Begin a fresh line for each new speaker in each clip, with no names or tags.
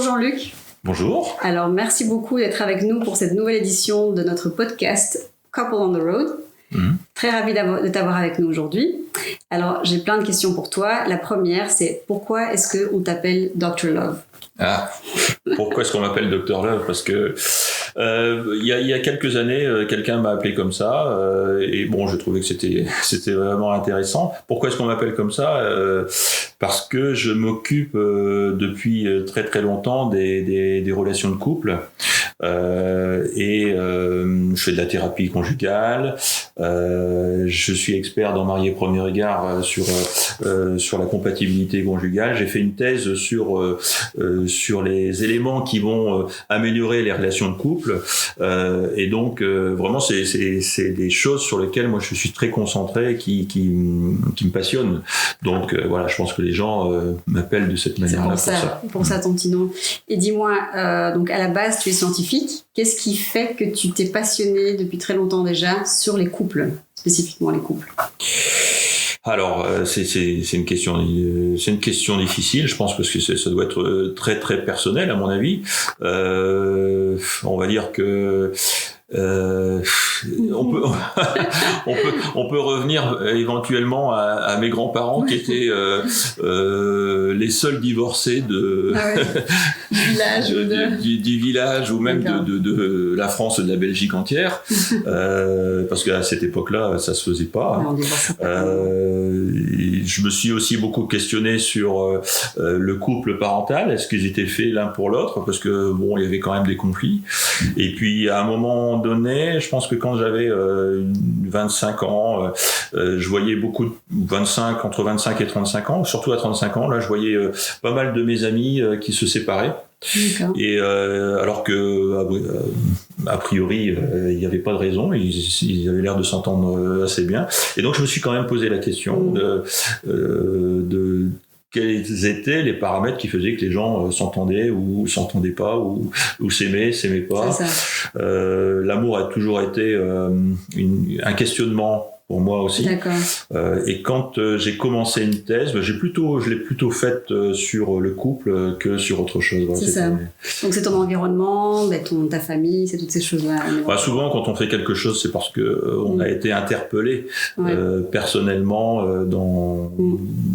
Jean-Luc.
Bonjour.
Alors merci beaucoup d'être avec nous pour cette nouvelle édition de notre podcast Couple on the Road. Très ravi de t'avoir avec nous aujourd'hui. Alors j'ai plein de questions pour toi. La première c'est pourquoi est-ce qu'on t'appelle Dr Love?
Pourquoi est-ce qu'on m'appelle Dr Love? Parce que il y a quelques années, quelqu'un m'a appelé comme ça, et bon, je trouvais que c'était vraiment intéressant. Pourquoi est-ce qu'on m'appelle comme ça? Parce que je m'occupe depuis très très longtemps des relations de couple, et je fais de la thérapie conjugale. Je suis expert dans Marié Premier Regard sur la compatibilité conjugale. J'ai fait une thèse sur les éléments qui vont améliorer les relations de couple, et donc vraiment c'est des choses sur lesquelles moi je suis très concentré et qui me passionnent. Donc voilà, je pense que les gens m'appellent de cette manière-là
pour ça ton petit nom. Et dis-moi, donc à la base tu es scientifique. Qu'est-ce qui fait que tu t'es passionné depuis très longtemps déjà sur les couples, spécifiquement les couples?
Alors c'est une question difficile, je pense, parce que ça doit être très très personnel à mon avis. On va dire que on peut revenir éventuellement à mes grands-parents qui étaient les seuls divorcés du village ou même de la France et de la Belgique entière, parce qu'à cette époque-là ça se faisait pas. Je me suis aussi beaucoup questionné sur le couple parental, est-ce qu'ils étaient faits l'un pour l'autre, parce que bon, il y avait quand même des conflits. Et puis à un moment donné, je pense que quand j'avais 25 ans, je voyais entre 25 et 35 ans, surtout à 35 ans, là je voyais pas mal de mes amis qui se séparaient. Et alors que a priori il n'y avait pas de raison, ils avaient l'air de s'entendre assez bien, et donc je me suis quand même posé la question de quels étaient les paramètres qui faisaient que les gens s'entendaient ou s'entendaient pas, ou s'aimaient pas. L'amour a toujours été un questionnement pour moi aussi. Et quand j'ai commencé une thèse, je l'ai plutôt faite sur le couple que sur autre chose. Voilà,
c'est ça. Donc c'est ton environnement, ta famille, c'est toutes ces choses-là.
Souvent, quand on fait quelque chose, c'est parce que on a été interpellé personnellement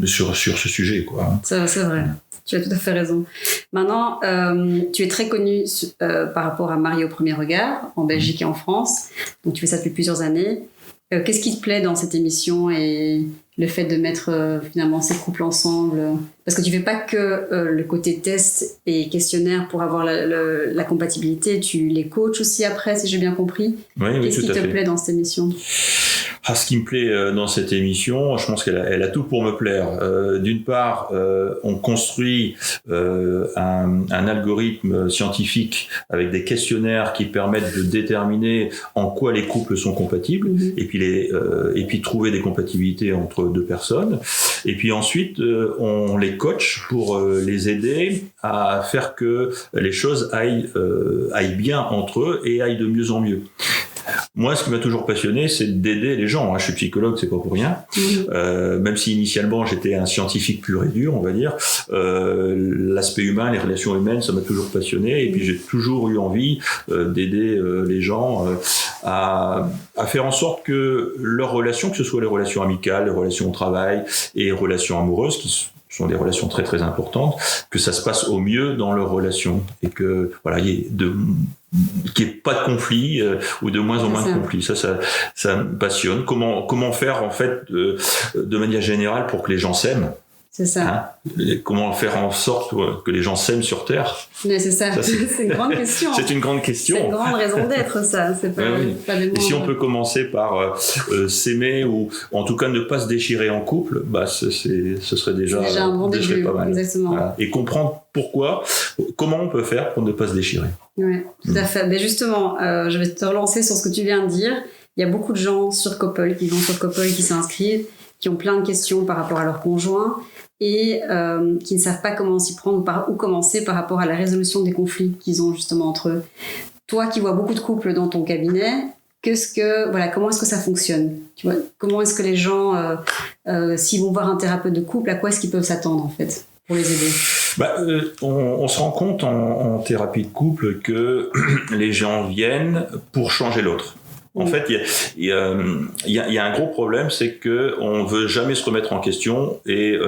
sur ce sujet, quoi.
C'est vrai. Tu as tout à fait raison. Maintenant, tu es très connu par rapport à Marié au Premier Regard, en Belgique et en France. Donc tu fais ça depuis plusieurs années. Qu'est-ce qui te plaît dans cette émission et le fait de mettre finalement ces couples ensemble? Parce que tu fais pas que le côté test et questionnaire pour avoir la compatibilité, tu les coaches aussi après, si j'ai bien compris. Qu'est-ce qui te plaît dans cette émission?
Ce qui me plaît dans cette émission, je pense qu'elle a tout pour me plaire. D'une part, on construit un algorithme scientifique avec des questionnaires qui permettent de déterminer en quoi les couples sont compatibles, et puis trouver des compatibilités entre deux personnes. Et puis ensuite, on les coach pour les aider à faire que les choses aillent bien entre eux et aillent de mieux en mieux. Moi, ce qui m'a toujours passionné, c'est d'aider les gens. Je suis psychologue, c'est pas pour rien. Même si initialement j'étais un scientifique pur et dur, on va dire, l'aspect humain, les relations humaines, ça m'a toujours passionné. Et puis j'ai toujours eu envie d'aider les gens à faire en sorte que leurs relations, que ce soit les relations amicales, les relations au travail et les relations amoureuses, qui sont des relations très très importantes, que ça se passe au mieux dans leurs relations, et que voilà, qu'il n'y ait pas de conflit ou de moins en moins de conflits. Ça me passionne. Comment faire en fait de manière générale pour que les gens s'aiment?
C'est ça.
Comment faire en sorte que les gens s'aiment sur Terre?
Mais c'est ça. C'est une grande question.
C'est une grande question.
C'est une grande raison d'être, ça. C'est pas,
Et si on peut commencer par s'aimer, ou en tout cas ne pas se déchirer en couple, ce serait déjà
un bon début,
pas mal.
Exactement.
Voilà. Et comprendre comment on peut faire pour ne pas se déchirer.
Oui, tout à fait. Mais justement, je vais te relancer sur ce que tu viens de dire. Il y a beaucoup de gens sur Couple qui vont sur Couple, qui s'inscrivent, qui ont plein de questions par rapport à leur conjoint, et qui ne savent pas comment s'y prendre, où commencer par rapport à la résolution des conflits qu'ils ont justement entre eux. Toi qui vois beaucoup de couples dans ton cabinet, comment est-ce que ça fonctionne? Tu vois, comment est-ce que les gens, s'ils vont voir un thérapeute de couple, à quoi est-ce qu'ils peuvent s'attendre en fait pour les aider?
On se rend compte en thérapie de couple que les gens viennent pour changer l'autre. En fait, il y a un gros problème, c'est que on veut jamais se remettre en question et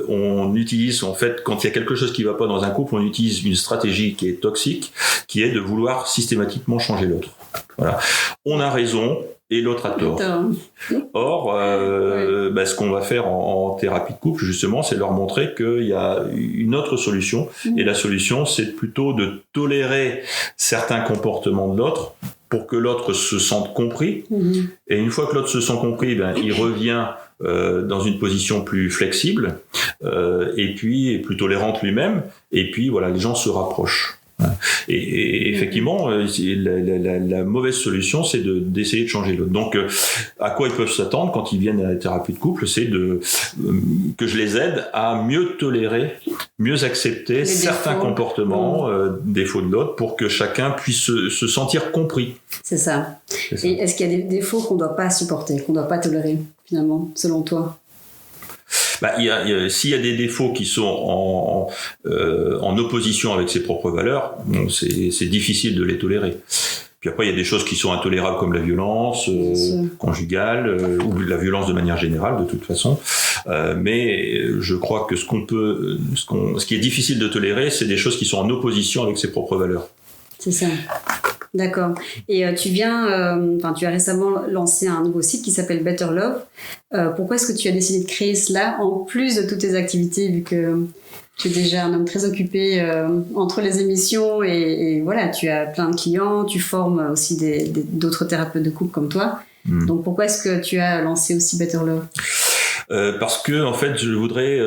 on utilise, en fait, quand il y a quelque chose qui va pas dans un couple, on utilise une stratégie qui est toxique, qui est de vouloir systématiquement changer l'autre. Voilà. On a raison et l'autre a tort. Or, ce qu'on va faire en thérapie de couple, justement, c'est leur montrer qu'il y a une autre solution. Et la solution, c'est plutôt de tolérer certains comportements de l'autre pour que l'autre se sente compris. Et une fois que l'autre se sent compris, il revient dans une position plus flexible et puis plus tolérante lui-même. Et puis, voilà, les gens se rapprochent. Et effectivement, la mauvaise solution, c'est d'essayer de changer l'autre. Donc, à quoi ils peuvent s'attendre quand ils viennent à la thérapie de couple, c'est que je les aide à mieux tolérer, mieux accepter certains comportements, défauts de l'autre, pour que chacun puisse se sentir compris.
C'est ça. Et est-ce qu'il y a des défauts qu'on ne doit pas supporter, qu'on ne doit pas tolérer, finalement, selon toi ?
S'il y a des défauts qui sont en opposition avec ses propres valeurs, c'est difficile de les tolérer. Puis après, il y a des choses qui sont intolérables comme la violence conjugale ou la violence de manière générale, de toute façon. Mais je crois que ce qui est difficile de tolérer, c'est des choses qui sont en opposition avec ses propres valeurs.
C'est ça. D'accord. Et tu as récemment lancé un nouveau site qui s'appelle Better Love. Pourquoi est-ce que tu as décidé de créer cela en plus de toutes tes activités, vu que tu es déjà un homme très occupé entre les émissions et voilà, tu as plein de clients, tu formes aussi d'autres thérapeutes de couple comme toi. Donc pourquoi est-ce que tu as lancé aussi Better Love ?
Parce que en fait, je voudrais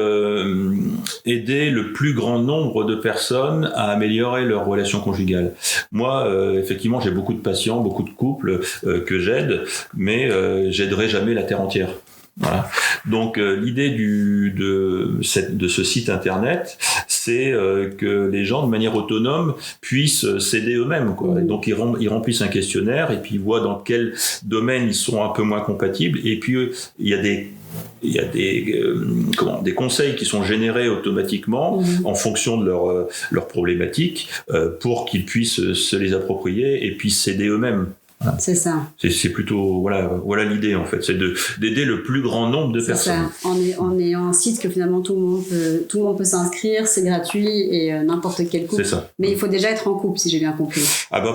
aider le plus grand nombre de personnes à améliorer leur relation conjugale. Moi, effectivement, j'ai beaucoup de patients, beaucoup de couples que j'aide, mais j'aiderai jamais la terre entière. Voilà. Donc l'idée de ce site internet, c'est que les gens de manière autonome puissent s'aider eux-mêmes, quoi. Et donc ils remplissent un questionnaire et puis ils voient dans quel domaine ils sont un peu moins compatibles, et puis il y a des conseils qui sont générés automatiquement en fonction de leur problématique pour qu'ils puissent se les approprier et puissent s'aider eux-mêmes. Voilà.
C'est ça.
C'est plutôt voilà l'idée en fait, c'est d'aider le plus grand nombre de personnes.
C'est ça. En ayant un site que finalement tout le monde peut s'inscrire, c'est gratuit et n'importe quel couple.
C'est ça.
Mais il faut déjà être en couple, si j'ai bien compris.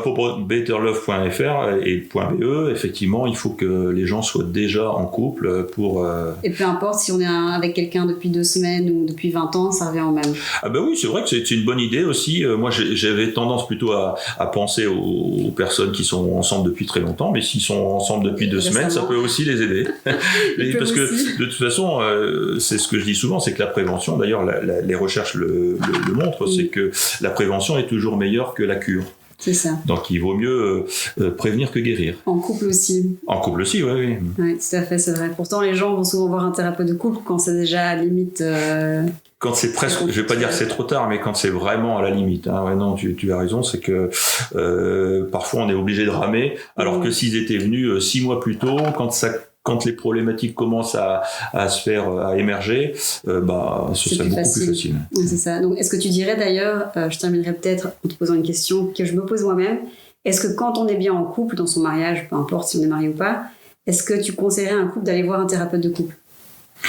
Pour betterlove.fr et .be, effectivement, il faut que les gens soient déjà en couple pour.
Et peu importe si on est avec quelqu'un depuis 2 semaines ou depuis 20 ans, ça revient au même.
Oui, c'est vrai que c'est une bonne idée aussi. Moi, j'avais tendance plutôt à penser aux personnes qui sont ensemble depuis très longtemps, mais s'ils sont ensemble depuis 2 semaines, ça peut aussi les aider. Parce que de toute façon, c'est ce que je dis souvent, c'est que la prévention, d'ailleurs les recherches le montrent, c'est que la prévention est toujours meilleure que la cure.
C'est ça.
Donc il vaut mieux prévenir que guérir.
En couple aussi.
En couple aussi, oui.
Oui, tout à fait, c'est vrai. Pourtant, les gens vont souvent voir un thérapeute de couple quand c'est déjà à la limite...
Quand c'est presque, je vais pas dire que c'est trop tard, mais quand c'est vraiment à la limite. Hein. Non, tu as raison, c'est que parfois on est obligé de ramer, alors que s'ils étaient venus 6 mois plus tôt, quand les problématiques commencent à émerger, ce serait beaucoup plus facile.
Oui, c'est ça. Donc, est-ce que tu dirais d'ailleurs, je terminerai peut-être en te posant une question que je me pose moi-même, est-ce que quand on est bien en couple, dans son mariage, peu importe si on est marié ou pas, est-ce que tu conseillerais à un couple d'aller voir un thérapeute de couple ?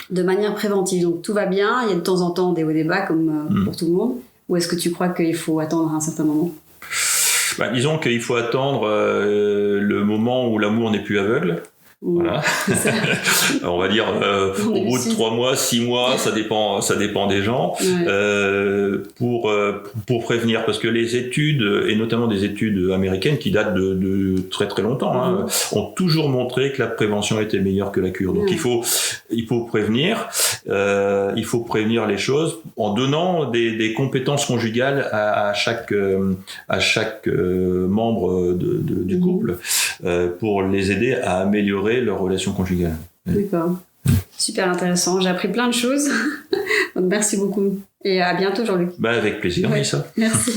De manière préventive, donc tout va bien, il y a de temps en temps des hauts et des bas comme pour tout le monde, ou est-ce que tu crois qu'il faut attendre un certain moment ?
Disons qu'il faut attendre le moment où l'amour n'est plus aveugle. Voilà. On va dire au bout de 3 mois, 6 mois, ça dépend des gens. Ouais. Pour prévenir, parce que les études, et notamment des études américaines qui datent de très très longtemps, ont toujours montré que la prévention était meilleure que la cure. Donc il faut prévenir, il faut prévenir les choses en donnant des compétences conjugales à chaque membre du couple pour les aider à améliorer leur relation conjugale.
D'accord. Super intéressant. J'ai appris plein de choses. Donc merci beaucoup. Et à bientôt, Jean-Luc.
Avec plaisir, Lisa.
Merci.